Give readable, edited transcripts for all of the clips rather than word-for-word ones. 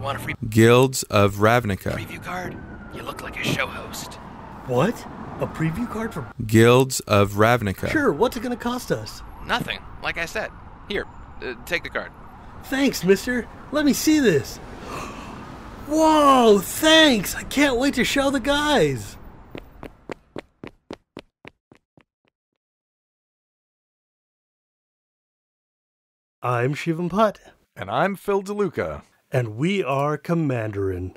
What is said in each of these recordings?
Want a free Guilds of Ravnica. preview card? You look like a show host. What? A preview card for... Guilds of Ravnica. Sure, what's it going to cost us? Nothing. Like I said. Here, take the card. Thanks, mister. Let me see this. Whoa, thanks. I can't wait to show the guys. I'm Shivam Putt. And I'm Phil DeLuca. And we are Commanderin.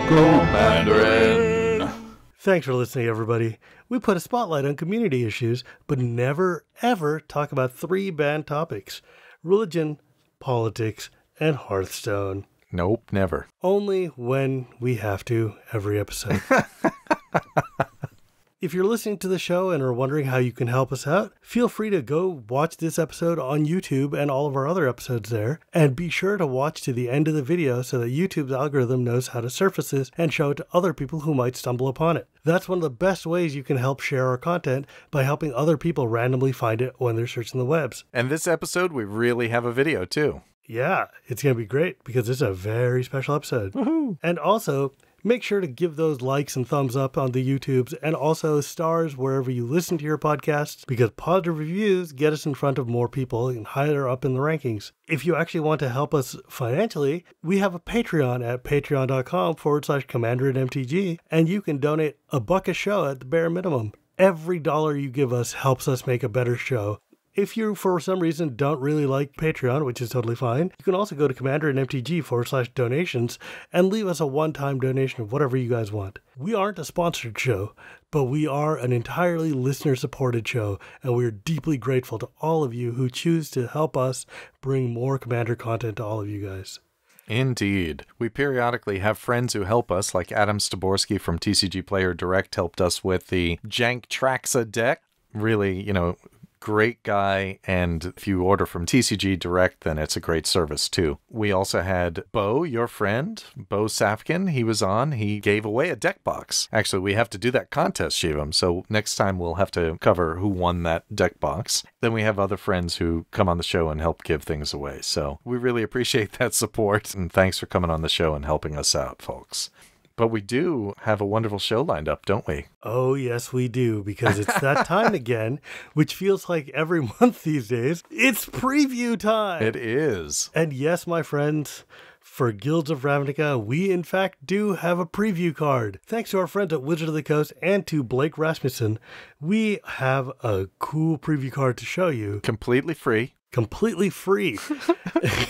Commanderin. Thanks for listening, everybody. We put a spotlight on community issues, but never, ever talk about three banned topics: religion, politics, and Hearthstone. Nope, never. Only when we have to, every episode. If you're listening to the show and are wondering how you can help us out, feel free to go watch this episode on YouTube and all of our other episodes there. And be sure to watch to the end of the video so that YouTube's algorithm knows how to surface this and show it to other people who might stumble upon it. That's one of the best ways you can help share our content, by helping other people randomly find it when they're searching the webs. And this episode, we really have a video too. Yeah, it's going to be great because it's a very special episode. Woohoo! And also, make sure to give those likes and thumbs up on the YouTubes and also stars wherever you listen to your podcasts, because positive reviews get us in front of more people and higher up in the rankings. If you actually want to help us financially, we have a Patreon at patreon.com/CommanderinMTG, and you can donate $1 a show at the bare minimum. Every dollar you give us helps us make a better show. If you, for some reason, don't really like Patreon, which is totally fine, you can also go to CommanderinMTG/donations and leave us a one-time donation of whatever you guys want. We aren't a sponsored show, but we are an entirely listener-supported show, and we're deeply grateful to all of you who choose to help us bring more Commander content to all of you guys. Indeed. We periodically have friends who help us, like Adam Staborski from TCG Player Direct helped us with the Jank Traxa deck. Really, great guy, and if you order from TCG Direct, then it's a great service too. We also had Bo, your friend, Bo Safkin. He was on. He gave away a deck box. Actually, we have to do that contest, Shivam, so next time we'll have to cover who won that deck box. Then we have other friends who come on the show and help give things away. So we really appreciate that support, and thanks for coming on the show and helping us out, folks. But we do have a wonderful show lined up, don't we? Oh, yes, we do, because it's that time again, which feels like every month these days. It's preview time! It is. And yes, my friends, for Guilds of Ravnica, we in fact do have a preview card. Thanks to our friends at Wizard of the Coast and to Blake Rasmussen, we have a cool preview card to show you. Completely free. Completely free.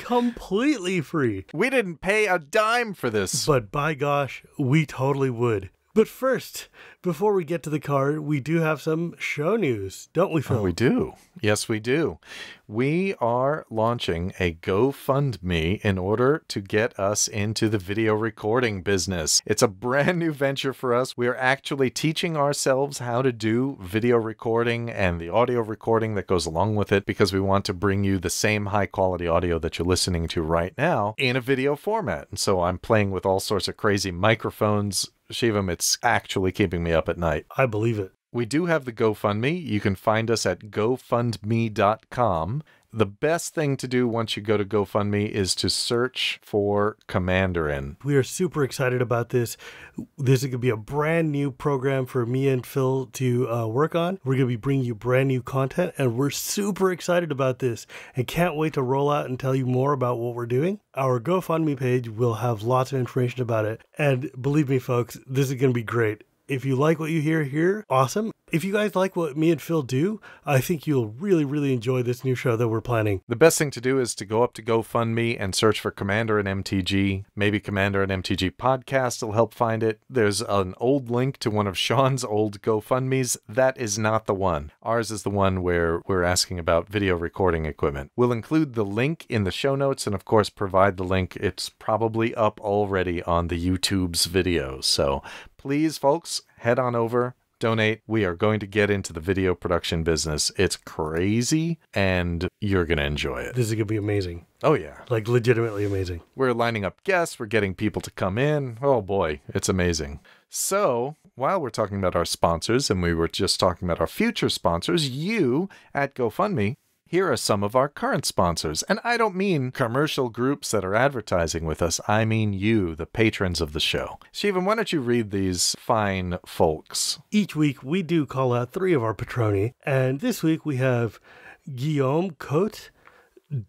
Completely free. We didn't pay a dime for this. But by gosh, we totally would. But first, before we get to the card, we do have some show news, don't we, Phil? Oh, we do. Yes, we do. We are launching a GoFundMe in order to get us into the video recording business. It's a brand new venture for us. We are actually teaching ourselves how to do video recording and the audio recording that goes along with it, because we want to bring you the same high quality audio that you're listening to right now in a video format. And so I'm playing with all sorts of crazy microphones. Shivam, it's actually keeping me up at night. I believe it. We do have the GoFundMe. You can find us at gofundme.com. The best thing to do once you go to GoFundMe is to search for Commanderin. We are super excited about this. This is going to be a brand new program for me and Phil to work on. We're going to be bringing you brand new content, and we're super excited about this and can't wait to roll out and tell you more about what we're doing. Our GoFundMe page will have lots of information about it. And believe me, folks, this is going to be great. If you like what you hear here, awesome. If you guys like what me and Phil do, I think you'll really, really enjoy this new show that we're planning. The best thing to do is to go up to GoFundMe and search for Commanderin MTG. Maybe Commanderin MTG Podcast will help find it. There's an old link to one of Sean's old GoFundMes. That is not the one. Ours is the one where we're asking about video recording equipment. We'll include the link in the show notes and, of course, provide the link. It's probably up already on the YouTube's videos. So please, folks, head on over, donate. We are going to get into the video production business. It's crazy, and you're going to enjoy it. This is going to be amazing. Oh, yeah. Like, legitimately amazing. We're lining up guests. We're getting people to come in. Oh, boy. It's amazing. So, while we're talking about our sponsors, and we were just talking about our future sponsors, you at GoFundMe, here are some of our current sponsors. And I don't mean commercial groups that are advertising with us. I mean you, the patrons of the show. Shivam, why don't you read these fine folks? Each week, we do call out 3 of our patroni. And this week, we have Guillaume Cote,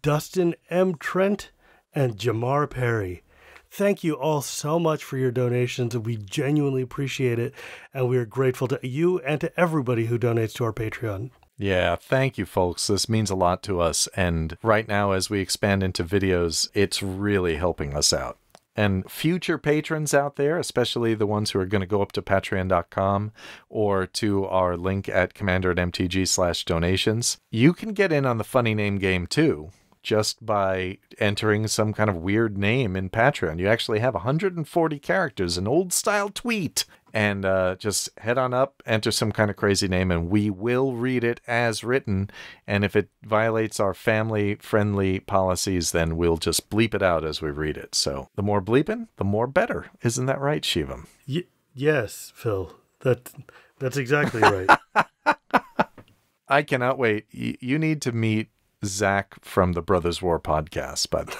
Dustin M. Trent, and Jamar Perry. Thank you all so much for your donations. We genuinely appreciate it. And we are grateful to you and to everybody who donates to our Patreon. Yeah, thank you, folks. This means a lot to us. And right now, as we expand into videos, it's really helping us out. And future patrons out there, especially the ones who are going to go up to patreon.com or to our link at Commanderin MTG/donations, you can get in on the funny name game too, just by entering some kind of weird name in Patreon. You actually have 140 characters, an old style tweet. And just head on up, enter some kind of crazy name, and we will read it as written. And if it violates our family-friendly policies, then we'll just bleep it out as we read it. So the more bleeping, the more better. Isn't that right, Shivam? Yes, Phil. That's exactly right. I cannot wait. You need to meet Zach from the Brothers War podcast, by the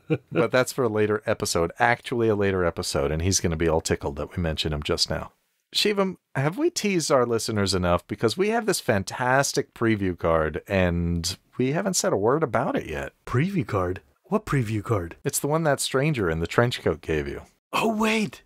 way. But that's for a later episode, actually a later episode, and he's going to be all tickled that we mentioned him just now. Shivam, have we teased our listeners enough? Because we have this fantastic preview card, and we haven't said a word about it yet. Preview card? What preview card? It's the one that stranger in the trench coat gave you. Oh, wait!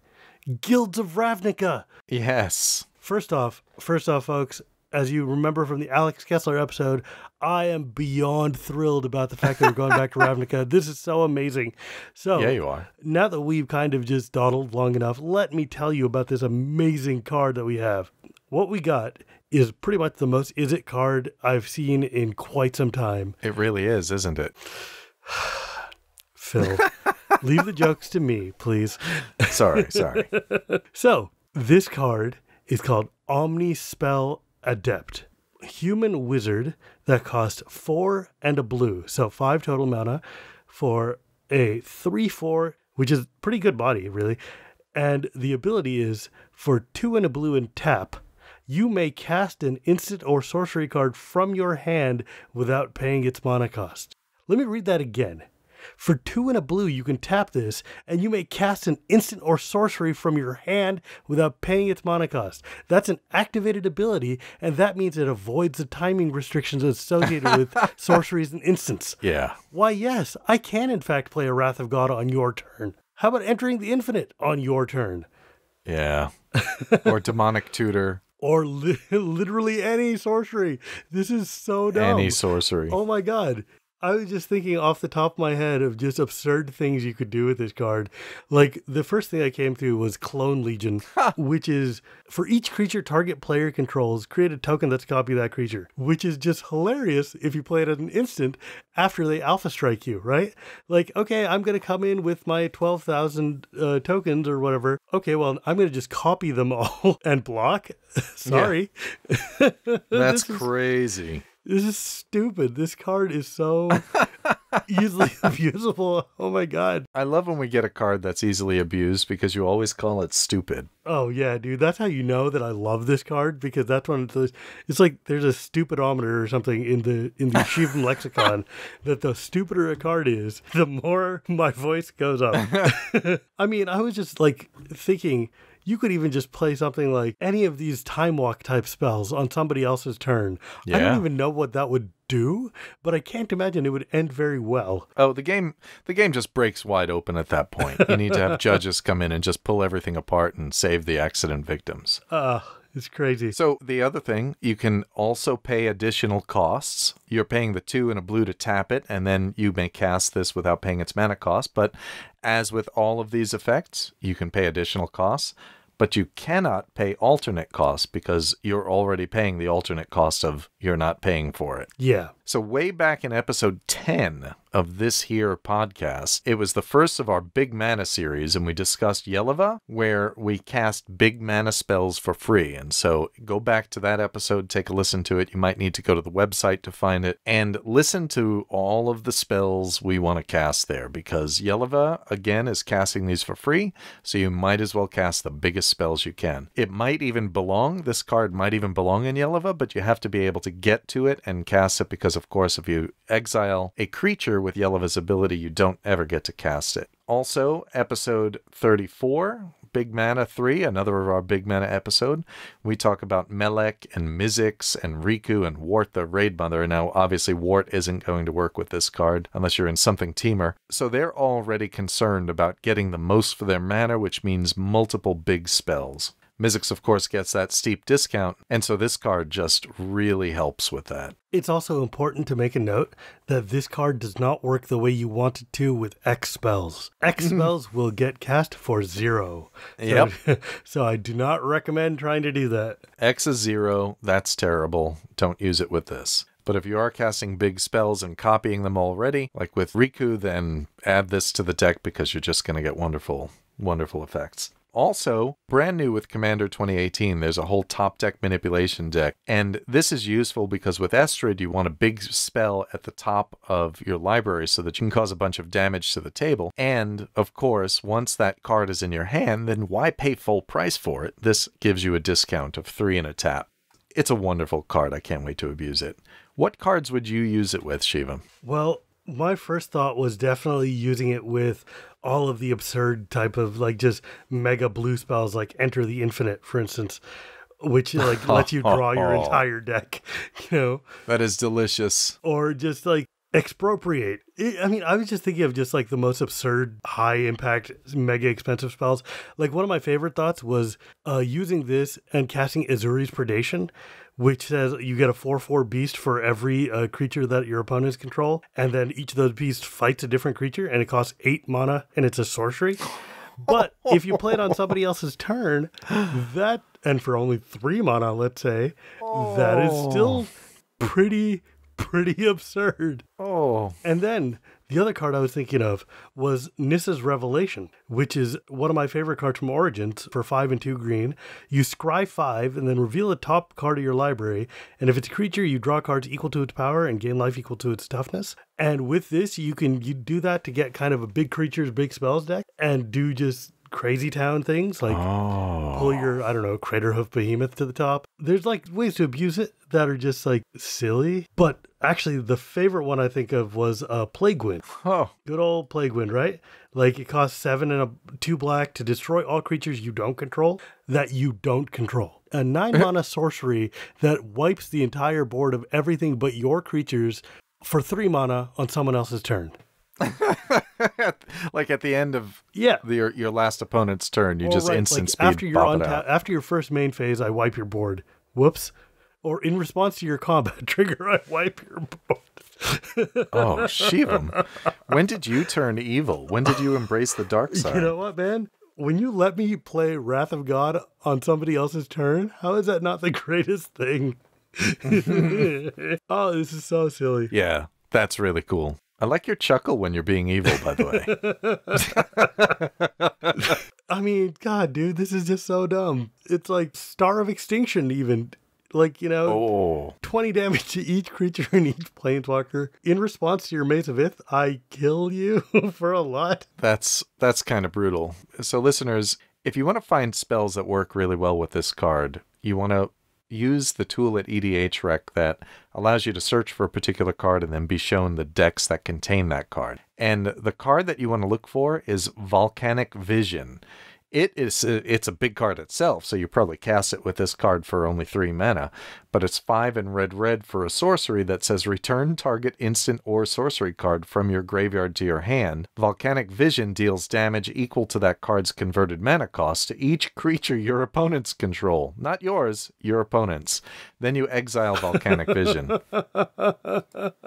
Guilds of Ravnica! Yes. First off, folks, as you remember from the Alex Kessler episode, I am beyond thrilled about the fact that we're going back to Ravnica. This is so amazing. So, yeah, you are. Now that we've kind of just dawdled long enough, let me tell you about this amazing card that we have. What we got is pretty much the most Is It card I've seen in quite some time. It really is, isn't it? Phil, leave the jokes to me, please. Sorry. So, this card is called Omnispell Adept. Human wizard that costs 4 and a blue, so 5 total mana for a 3/4, which is pretty good body, really. And the ability is for 2 and a blue and tap, you may cast an instant or sorcery card from your hand without paying its mana cost. Let me read that again. For 2 and a blue, you can tap this, and you may cast an instant or sorcery from your hand without paying its mana cost. That's an activated ability, and that means it avoids the timing restrictions associated with sorceries and instants. Yeah. Why, yes, I can in fact play a Wrath of God on your turn. How about entering the Infinite on your turn? Yeah. Or Demonic Tutor. Or literally any sorcery. This is so dumb. Any sorcery. Oh my god. I was just thinking off the top of my head of just absurd things you could do with this card. Like, the first thing I came to was Clone Legion, which is, for each creature target player controls, create a token that's a copy of that creature, which is just hilarious if you play it as an instant after they alpha strike you, right? Like, okay, I'm going to come in with my 12,000 tokens or whatever. Okay, well, I'm going to just copy them all and block. Sorry. Yeah. That's crazy. This is stupid. This card is so easily abusable. Oh my god. I love when we get a card that's easily abused because you always call it stupid. Oh yeah, dude. That's how you know that I love this card, because that's when it's like there's a stupidometer or something in the Shivam lexicon that the stupider a card is, the more my voice goes up. I mean, I was just like thinking, you could even just play something like any of these time walk type spells on somebody else's turn. Yeah. I don't even know what that would do, but I can't imagine it would end very well. Oh, the game just breaks wide open at that point. You need to have judges come in and just pull everything apart and save the accident victims. It's crazy. So the other thing, you can also pay additional costs. You're paying the 2 and a blue to tap it, and then you may cast this without paying its mana cost. But as with all of these effects, you can pay additional costs, but you cannot pay alternate costs because you're already paying the alternate cost of you're not paying for it. Yeah. So way back in episode 10 of this here podcast, it was the first of our big mana series, and we discussed Yelava, where we cast big mana spells for free. And so go back to that episode, take a listen to it. You might need to go to the website to find it, and listen to all of the spells we want to cast there, because Yelava, again, is casting these for free, so you might as well cast the biggest spells you can. It might even belong, this card might even belong in Yelava, but you have to be able to get to it and cast it, because of course if you exile a creature with Yelava's ability, you don't ever get to cast it. Also, episode 34, Big Mana 3, another of our Big Mana episode, we talk about Melek and Mizzix and Riku and Wart the Raid Mother. Now, obviously, Wart isn't going to work with this card unless you're in something teamer. So they're already concerned about getting the most for their mana, which means multiple big spells. Mizzix, of course, gets that steep discount, and so this card just really helps with that. It's also important to make a note that this card does not work the way you want it to with X spells. X spells will get cast for 0. So I do not recommend trying to do that. X is 0. That's terrible. Don't use it with this. But if you are casting big spells and copying them already, like with Riku, then add this to the deck because you're just going to get wonderful, wonderful effects. Also, brand new with Commander 2018, there's a whole top deck manipulation deck. And this is useful because with Estrid, you want a big spell at the top of your library so that you can cause a bunch of damage to the table. And, of course, once that card is in your hand, then why pay full price for it? This gives you a discount of 3 and a tap. It's a wonderful card. I can't wait to abuse it. What cards would you use it with, Shivam? Well, my first thought was definitely using it with all of the absurd type of like just mega blue spells like Enter the Infinite, for instance, which like lets you draw your entire deck, you know. That is delicious. Or just like Expropriate. I mean, I was just thinking of just like the most absurd, high impact, mega expensive spells. Like one of my favorite thoughts was using this and casting Azuri's Predation, which says you get a 4/4 beast for every creature that your opponents control. And then each of those beasts fights a different creature and it costs 8 mana and it's a sorcery. But if you play it on somebody else's turn, that, and for only 3 mana, let's say, that is still pretty absurd. And then the other card I was thinking of was Nissa's Revelation, which is one of my favorite cards from Origins for 5 and 2 green. You scry 5 and then reveal a top card of your library. And if it's a creature, you draw cards equal to its power and gain life equal to its toughness. And with this, you do that to get kind of a big creatures, big spells deck and do just crazy town things like pull your, I don't know, Craterhoof Behemoth to the top. There's like ways to abuse it that are just like silly. But actually the favorite one I think of was Plague Wind. Good old Plague Wind, right? Like it costs 7 and 2 black to destroy all creatures you don't control that you don't control. A 9 mana sorcery that wipes the entire board of everything but your creatures for 3 mana on someone else's turn. Like at the end of your last opponent's turn, you just instant speed after pop it out. After your first main phase, I wipe your board. Whoops. Or in response to your combat trigger, I wipe your board. Oh, Shivam. When did you turn evil? When did you embrace the dark side? You know what, man? When you let me play Wrath of God on somebody else's turn, how is that not the greatest thing? Oh, this is so silly. Yeah, that's really cool. I like your chuckle when you're being evil, by the way. I mean, God, dude, this is just so dumb. It's like Star of Extinction, even. Like, you know, 20 damage to each creature and each planeswalker. In response to your Maze of Ith, I kill you for a lot. That's kind of brutal. So, listeners, if you want to find spells that work really well with this card, you want to use the tool at EDHREC that allows you to search for a particular card and then be shown the decks that contain that card. And the card that you want to look for is Volcanic Vision. It's a big card itself, so you probably cast it with this card for only 3 mana, but it's 5 and red for a sorcery that says return target instant or sorcery card from your graveyard to your hand. Volcanic Vision deals damage equal to that card's converted mana cost to each creature your opponents control. Not yours, your opponents. Then you exile Volcanic Vision.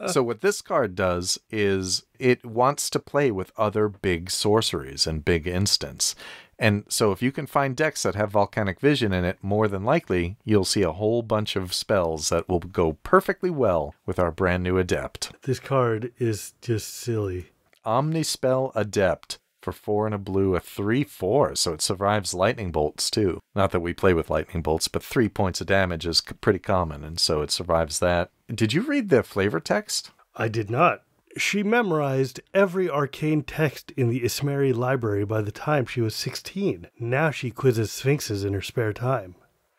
So what this card does is it wants to play with other big sorceries and big instants. And so if you can find decks that have Volcanic Vision in it, more than likely, you'll see a whole bunch of spells that will go perfectly well with our brand new Adept. This card is just silly. Omnispell Adept. For 4 and a blue, a 3/4, so it survives lightning bolts too. Not that we play with lightning bolts, but 3 points of damage is pretty common, and so it survives that. Did you read the flavor text? I did not. She memorized every arcane text in the Ismeri library by the time she was 16. Now she quizzes sphinxes in her spare time.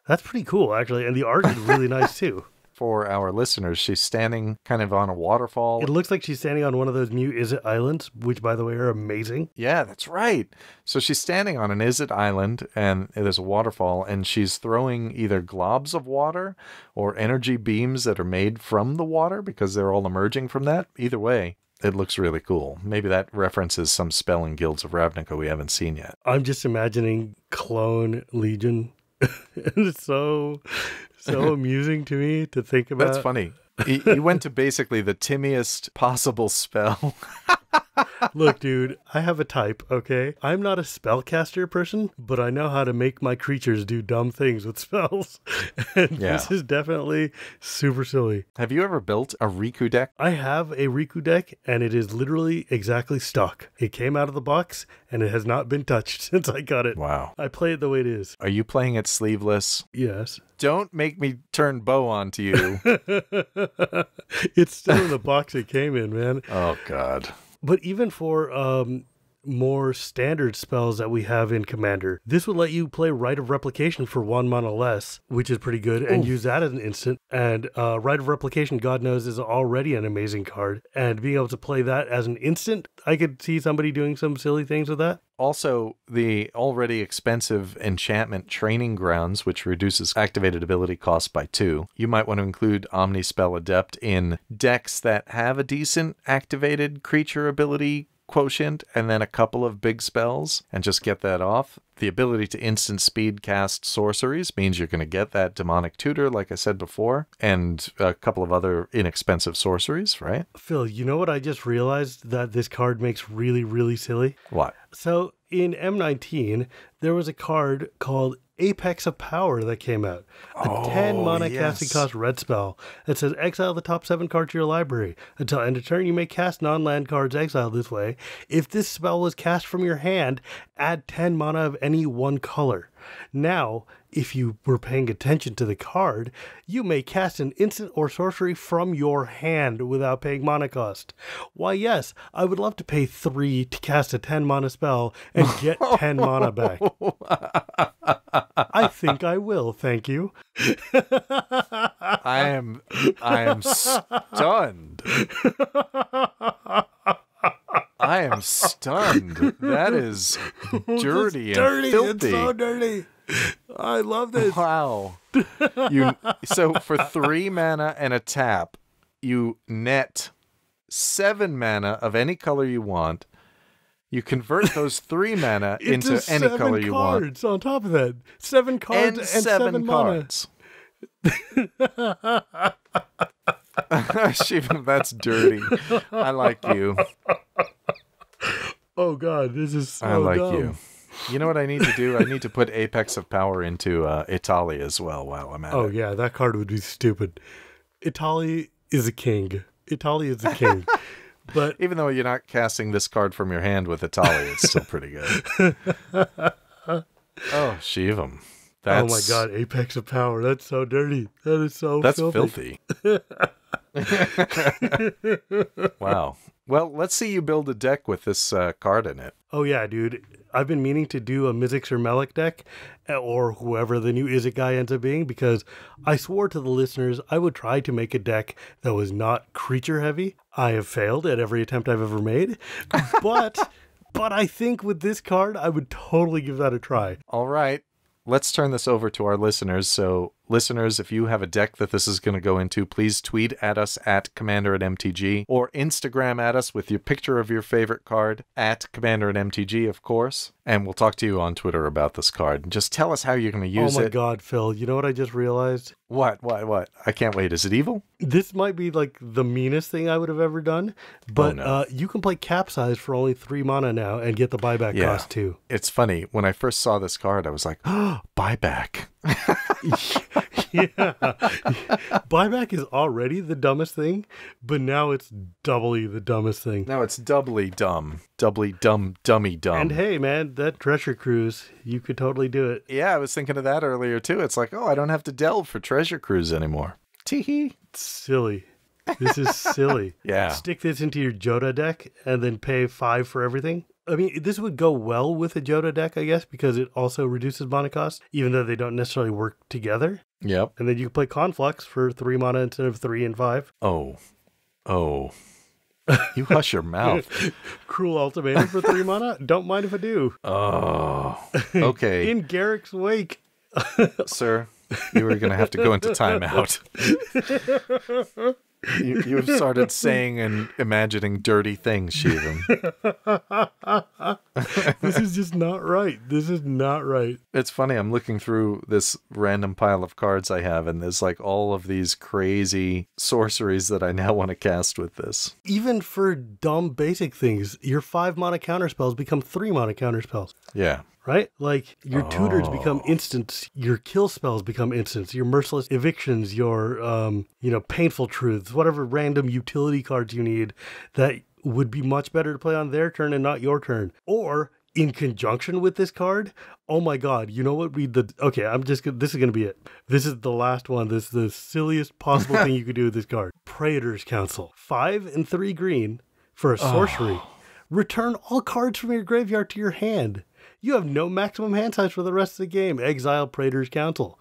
That's pretty cool, actually, and the art is really nice too. For our listeners, she's standing kind of on a waterfall. It looks like she's standing on one of those new Izzet Islands, which, by the way, are amazing. Yeah, that's right. So she's standing on an Izzet Island, and there's a waterfall, and she's throwing either globs of water or energy beams that are made from the water because they're all emerging from that. Either way, it looks really cool. Maybe that references some spell in Guilds of Ravnica we haven't seen yet. I'm just imagining Clone Legion. It's so amusing to me to think about. That's funny. He went to basically the timmiest possible spell. Look, dude, I have a type, okay? I'm not a spellcaster person, but I know how to make my creatures do dumb things with spells. And This is definitely super silly. Have you ever built a Riku deck? I have a Riku deck, and it is literally exactly stock. It came out of the box, and it has not been touched since I got it. Wow. I play it the way it is. Are you playing it sleeveless? Yes. Don't make me turn bow onto you. It's still in the box it came in, man. Oh, God. But even for more standard spells that we have in Commander, this would let you play Rite of Replication for 1 mana less, which is pretty good, and use that as an instant. And Rite of Replication, God knows, is already an amazing card. And being able to play that as an instant, I could see somebody doing some silly things with that. Also, the already expensive enchantment Training Grounds, which reduces activated ability cost by 2. You might want to include Omnispell Adept in decks that have a decent activated creature ability quotient and then a couple of big spells and just get that off. The ability to instant speed cast sorceries means you're going to get that Demonic Tutor, like I said before, and a couple of other inexpensive sorceries, right? Phil, you know what I just realized that this card makes really, really silly? What? So in M19, there was a card called Apex of Power that came out. A 10 mana casting cost red spell that says exile the top 7 cards to your library. Until end of turn, you may cast non-land cards exiled this way. If this spell was cast from your hand, add 10 mana of any one color. Now, if you were paying attention to the card, you may cast an instant or sorcery from your hand without paying mana cost. Why, yes, I would love to pay 3 to cast a 10 mana spell and get 10 mana back. I think I will, thank you. I am stunned. I am stunned. That is dirty and filthy. It's so dirty. I love this. Wow. So for 3 mana and a tap, you net 7 mana of any color you want. You convert those 3 mana into any color you want. 7 cards on top of that. 7 cards and 7 cards. Shivam, that's dirty. I like you. Oh, God, this is so I like dumb. you. You know what I need to do? I need to put Apex of Power into Italy as well while I'm at it. Oh, yeah, that card would be stupid. Italy is a king. Italy is a king. But even though you're not casting this card from your hand with Italy, it's still pretty good. Oh, Shivam. Oh my God, Apex of Power. That's so dirty. That is so filthy. Wow. Well, let's see you build a deck with this card in it. Oh yeah, dude. I've been meaning to do a Mizzix or Melik deck, or whoever the new Izzet guy ends up being, because I swore to the listeners I would try to make a deck that was not creature heavy. I have failed at every attempt I've ever made, but I think with this card, I would totally give that a try. All right. Let's turn this over to our listeners. So listeners, if you have a deck that this is going to go into, please tweet at us at Commanderin MTG or Instagram at us with your picture of your favorite card at Commanderin MTG, of course. And we'll talk to you on Twitter about this card. Just tell us how you're going to use it. Oh my God, Phil, you know what I just realized? What? I can't wait. Is it evil? This might be like the meanest thing I would have ever done, but you can play Capsize for only 3 mana now and get the buyback cost too. It's funny. When I first saw this card, I was like, oh, buyback. Yeah. Buyback is already the dumbest thing, but now it's doubly the dumbest thing. Now it's doubly dumb. Doubly dumb, dummy dumb. And hey, man, that treasure cruise, you could totally do it. Yeah, I was thinking of that earlier too. It's like, oh, I don't have to delve for treasure cruise anymore. Teehee. Silly. This is silly. Yeah. Stick this into your Joda deck and then pay 5 for everything. I mean, this would go well with a Joda deck, I guess, because it also reduces mana cost, even though they don't necessarily work together. Yep. And then you can play Conflux for 3 mana instead of 3 and 5. Oh. You hush your mouth. Cruel Ultimatum for 3 mana? Don't mind if I do. Oh. Okay. In Garrick's wake. Sir, you are going to have to go into timeout. You've started saying and imagining dirty things, Shivam. This is just not right. This is not right. It's funny. I'm looking through this random pile of cards I have, and there's like all of these crazy sorceries that I now want to cast with this. Even for dumb basic things, your 5 mana counterspells become 3 mana counterspells. Yeah. Right? Like, your tutors become instants, your kill spells become instants, your merciless evictions, your, painful truths, whatever random utility cards you need that would be much better to play on their turn and not your turn. Or, in conjunction with this card, oh my God, you know what this is going to be it. This is the last one. This is the silliest possible thing you could do with this card. Praetor's Council. 5 and 3 green for a sorcery. Return all cards from your graveyard to your hand. You have no maximum hand size for the rest of the game. Exile Praetor's Council.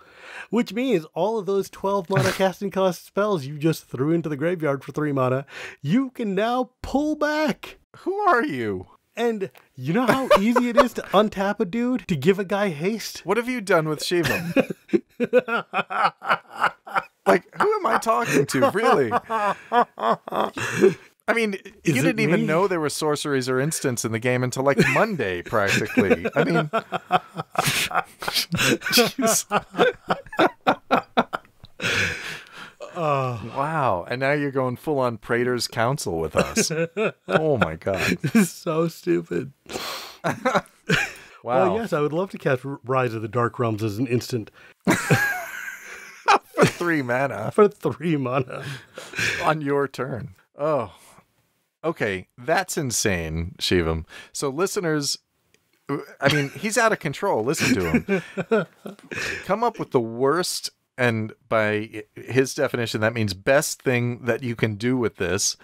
Which means all of those 12 mana casting cost spells you just threw into the graveyard for 3 mana, you can now pull back. Who are you? And you know how easy it is to untap a dude, to give a guy haste? What have you done with Shivam? Like, who am I talking to, really? I mean, you didn't even know there were sorceries or instants in the game until like Monday, practically. I mean, wow. And now you're going full on Praetor's Council with us. Oh my God. This is so stupid. Wow. Well, yes, I would love to cast Rise of the Dark Realms as an instant. For 3 mana. For 3 mana. On your turn. Oh. Okay, that's insane, Shivam. So listeners, I mean, he's out of control. Listen to him. Come up with the worst, and by his definition, that means best thing that you can do with this,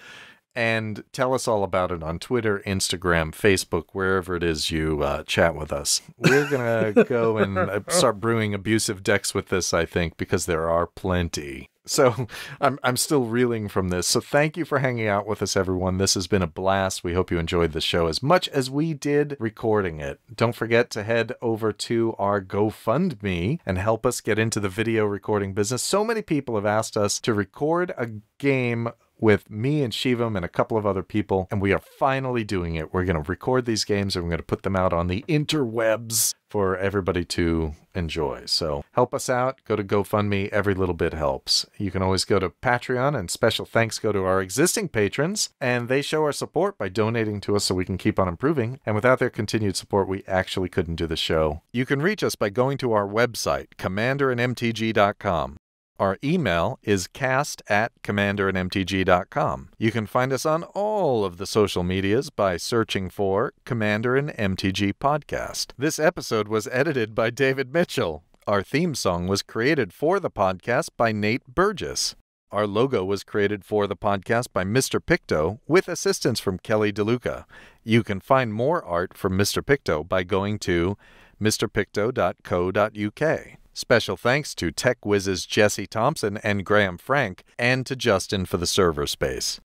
and tell us all about it on Twitter, Instagram, Facebook, wherever it is you chat with us. We're going to go and start brewing abusive decks with this, I think, because there are plenty. So I'm still reeling from this. So thank you for hanging out with us, everyone. This has been a blast. We hope you enjoyed the show as much as we did recording it. Don't forget to head over to our GoFundMe and help us get into the video recording business. So many people have asked us to record a game with me and Shivam and a couple of other people, and we are finally doing it. We're going to record these games and we're going to put them out on the interwebs for everybody to enjoy. So help us out. Go to GoFundMe. Every little bit helps. You can always go to Patreon, and special thanks go to our existing patrons, and they show our support by donating to us so we can keep on improving. And without their continued support, we actually couldn't do the show. You can reach us by going to our website, Commanderin MTG.com. Our email is cast@commanderinmtg.com. You can find us on all of the social medias by searching for Commanderin MTG Podcast. This episode was edited by David Mitchell. Our theme song was created for the podcast by Nate Burgess. Our logo was created for the podcast by Mr. Picto with assistance from Kelly DeLuca. You can find more art from Mr. Picto by going to mrpicto.co.uk. Special thanks to tech whizzes Jessie, Thomson, and Graham Frank, and to Justin for the server space.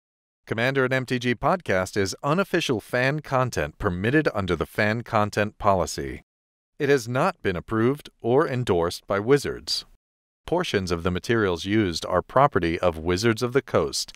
Commanderin MTG Podcast is unofficial fan content permitted under the fan content policy. It has not been approved or endorsed by Wizards. Portions of the materials used are property of Wizards of the Coast.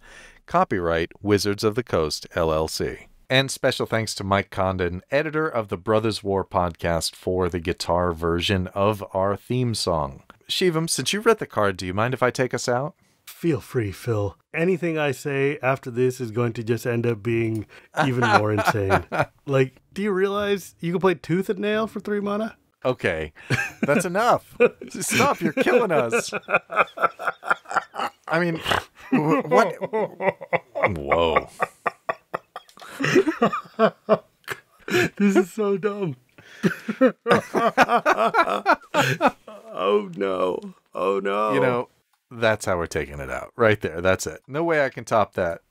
Copyright Wizards of the Coast, LLC. And special thanks to Mike Condon, editor of the Brothers War podcast, for the guitar version of our theme song. Shivam, since you read the card, do you mind if I take us out? Feel free, Phil. Anything I say after this is going to just end up being even more insane. Like, do you realize you can play Tooth and Nail for 3 mana? Okay, that's enough. Stop, you're killing us. I mean, what? Whoa. This is so dumb. Oh, no. Oh, no. You know, that's how we're taking it out. Right there. That's it. No way I can top that.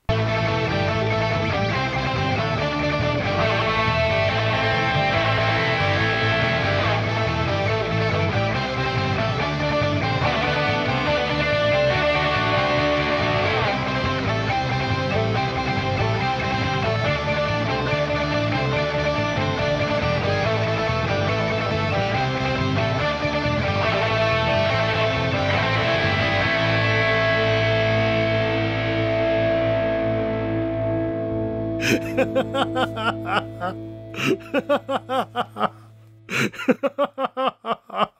Ha ha ha ha!